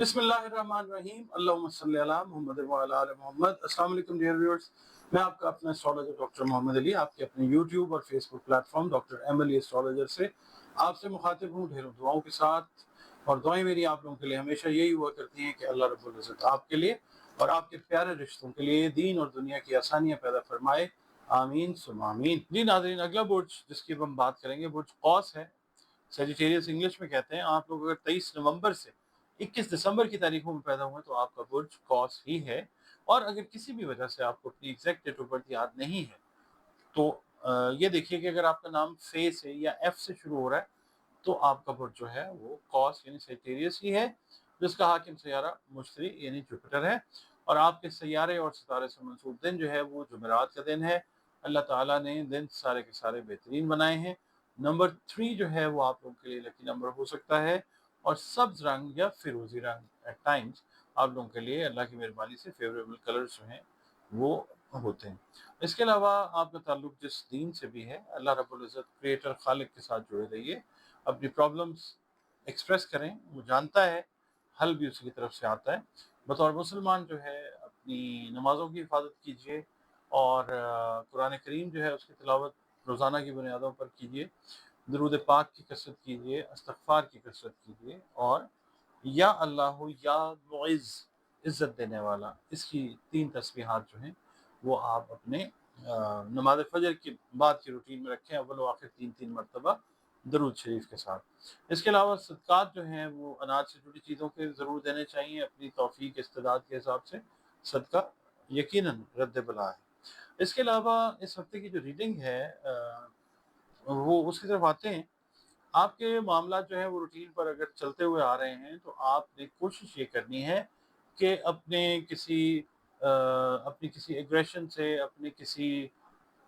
बिस्मिल्लाहिर्रहमानिर्रहीम अल्लाहुम्मा सल्ली अला मुहम्मद व अला आलि मुहम्मद। अस्सलाम वालेकुम डियर व्यूअर्स, मैं आपका अपना एस्ट्रोलॉजर डॉक्टर मोहम्मद अली आपके अपने यूट्यूब और Facebook platform doctor Ali astrologer से आपसे मुखातिब हूँ ढेरों दुआओं के साथ। और दुआएं मेरी आप लोगों के लिए हमेशा यही हुआ करती हैं कि अल्लाह रब्बुल इज़्ज़त आपके लिए और आपके प्यारे रिश्तों के लिए दीन और दुनिया की आसानियाँ पैदा फरमाए, आमीन सुम्मा आमीन। जी नाज़रीन, अगला बुर्ज जिसकी हम बात करेंगे बुर्ज कौस है। सेजिटेरियस इंग्लिश में कहते हैं। आप लोग अगर 23 नवंबर से 21 दिसंबर की तारीखों में पैदा हुए तो आपका बुर्ज कौस ही है। और अगर किसी भी वजह से आपको अपनी एग्जैक्ट डेट ऑफ बर्थ याद नहीं है तो ये देखिए कि अगर आपका नाम फे से या एफ से शुरू हो रहा है तो आपका बुर्ज जो है वो कौस यानी सेजिटेरियस ही है, जिसका हाकिम सैयारा मुश्तरी यानी जुपिटर है। और आपके सैयारे और सितारे से मंसूब दिन जो है वो जुमेरात का दिन है। अल्लाह ताला ने दिन सारे के सारे बेहतरीन बनाए हैं। नंबर 3 जो है वो आप लोगों के लिए लकी नंबर हो सकता है। और सब्ज रंग या फिरोजी रंग एट टाइम्स आप लोगों के लिए अल्लाह की मेहरबानी से फेवरेबल कलर्स जो हैं वो होते हैं। इसके अलावा आपका ताल्लुक जिस दीन से भी है, अल्लाह रब्बुल इज़्ज़त क्रिएटर खालिक के साथ जुड़े रहिए। अपनी प्रॉब्लम्स एक्सप्रेस करें, वो जानता है, हल भी उसी की तरफ से आता है। बतौर मुसलमान जो है अपनी नमाज़ों की हिफाजत कीजिए और कुरान करीम जो है उसकी तिलावत रोज़ाना की बुनियादों पर कीजिए। दरूद पाक की कसरत कीजिए, इस्तग़फ़ार की कसरत कीजिए और या अल्लाह या मुइज़ इज़्ज़त देने वाला, इसकी 3 तस्बीहात जो हैं वो आप अपने नमाज फ़जर के बाद की रूटीन में रखें, अव्वल व आखिर 3-3 मरतबा दरूद शरीफ के साथ। इसके अलावा सदक़ात जो हैं वो अनाज से जुड़ी चीज़ों के ज़रूर देने चाहिए अपनी तौफ़ीक इस्तिदाद के हिसाब से। सदका यकीनन रद्द बला है। इसके अलावा इस हफ़्ते की जो रीडिंग है वो उसकी तरफ आते हैं। आपके मामलात जो है वो रूटीन पर अगर चलते हुए आ रहे हैं तो आपने कोशिश ये करनी है कि अपनी किसी एग्रेशन से, अपनी किसी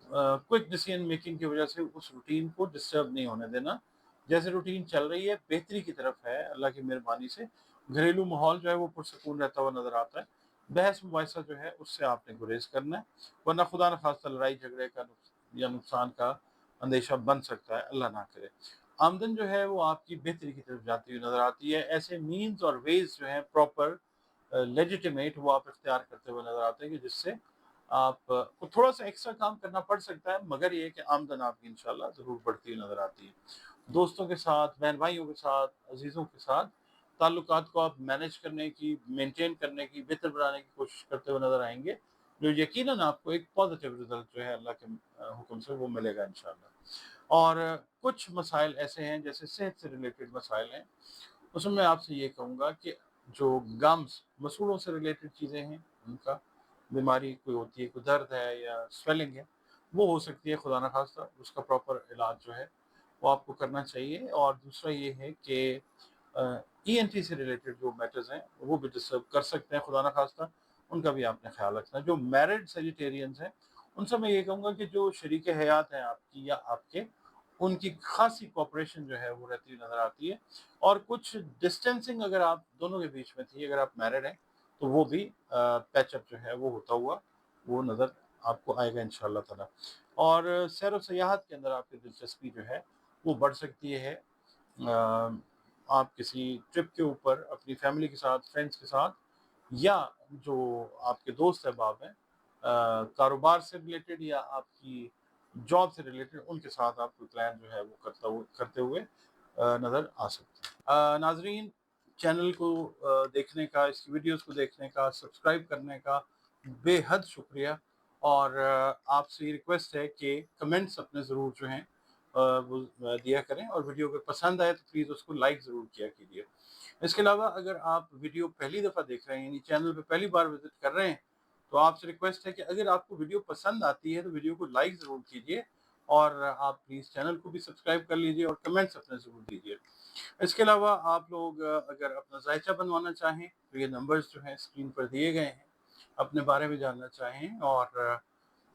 क्विक डिसीजन मेकिंग की वजह से उस रूटीन को डिस्टर्ब नहीं होने देना। जैसे रूटीन चल रही है बेहतरी की तरफ है अल्लाह की मेहरबानी से। घरेलू माहौल जो है वो पुरसकून रहता हुआ नज़र आता है। बहस मुबाहिसा जो है उससे आपने गुरेज करना है, वरना खुदा न खास्ता लड़ाई झगड़े का या नुकसान का अंदेशा बन सकता है, अल्लाह ना करे। आमदन जो है वो आपकी बेहतरी की तरफ जाती हुई नज़र आती है। ऐसे मीन्स और वेज जो हैं प्रॉपर लेजिटिमेट वो आप इख्तियार करते हुए नज़र आते हैं कि जिससे आपको थोड़ा सा एक्स्ट्रा काम करना पड़ सकता है, मगर ये कि आमदन आपकी इंशाल्लाह ज़रूर बढ़ती हुई नज़र आती है। दोस्तों के साथ, बहन भाइयों के साथ, अजीज़ों के साथ ताल्लुकात को आप मैनेज करने की, मेंटेन करने की, बेहतर बनाने की कोशिश करते हुए नज़र आएंगे, जो यकीनन आपको एक पॉजिटिव रिजल्ट जो है अल्लाह के हुक्म से वो मिलेगा इंशाल्लाह। और कुछ मसाइल ऐसे हैं जैसे सेहत से रिलेटेड मसाइल हैं, उसमें मैं आपसे ये कहूँगा कि जो गम्स मसूड़ों से रिलेटेड चीज़ें हैं उनका, बीमारी कोई होती है, कोई दर्द है या स्वेलिंग है, वो हो सकती है खुदा न खास्ता, उसका प्रॉपर इलाज जो है वो आपको करना चाहिए। और दूसरा ये है कि ईएनटी से रिलेटेड जो मैटर्स हैं वो भी डिस्टर्ब कर सकते हैं खुदा न खास्ता, उनका भी आपने ख्याल रखना है। जो मैरिड सेजिटेरियंस हैं उनसे मैं ये कहूँगा कि जो शरीक हयात हैं आपकी या आपके, उनकी खासी कोऑपरेशन जो है वो रहती हुई नज़र आती है। और कुछ डिस्टेंसिंग अगर आप दोनों के बीच में थी, अगर आप मैरिड हैं तो वो भी पैचअप जो है वो होता हुआ वो नज़र आपको आएगा इंशाअल्लाह ताला। और सैर व सयाहत के अंदर आपकी दिलचस्पी जो है वो बढ़ सकती है। आप किसी ट्रिप के ऊपर अपनी फैमिली के साथ, फ्रेंड्स के साथ या जो आपके दोस्त अहबाब हैं कारोबार से रिलेटेड या आपकी जॉब से रिलेटेड, उनके साथ आप कोई प्लान जो है वो करते हुए नज़र आ सकते हैं। नाजरीन, चैनल को देखने का, इसकी वीडियोस को देखने का, सब्सक्राइब करने का बेहद शुक्रिया। और आपसे रिक्वेस्ट है कि कमेंट्स अपने ज़रूर जो हैं वो दिया करें, और वीडियो अगर पसंद आए तो प्लीज़ उसको लाइक ज़रूर किया कीजिए। इसके अलावा अगर आप वीडियो पहली दफ़ा देख रहे हैं यानी चैनल पे पहली बार विजिट कर रहे हैं तो आपसे रिक्वेस्ट है कि अगर आपको वीडियो पसंद आती है तो वीडियो को लाइक ज़रूर कीजिए और आप प्लीज़ चैनल को भी सब्सक्राइब कर लीजिए और कमेंट्स अपने ज़रूर दीजिए। इसके अलावा आप लोग अगर अपना जायचा बनवाना चाहें तो ये नंबर्स जो हैं स्क्रीन पर दिए गए हैं। अपने बारे में जानना चाहें और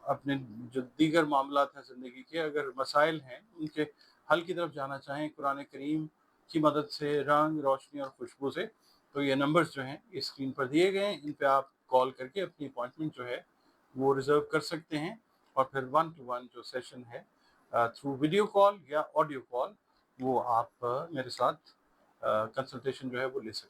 अपने जो दीगर मामलात हैं ज़िंदगी के, अगर मसाइल हैं उनके हल की तरफ जाना चाहें कुरान करीम की मदद से, रंग, रोशनी और खुशबू से, तो ये नंबर्स जो हैं ये स्क्रीन पर दिए गए हैं। इन पे आप कॉल करके अपनी अपॉइंटमेंट जो है वो रिज़र्व कर सकते हैं और फिर 1 टू 1 जो सेशन है थ्रू वीडियो कॉल या ऑडियो कॉल वो आप मेरे साथ कंसल्टेशन जो है वो ले सकते हैं।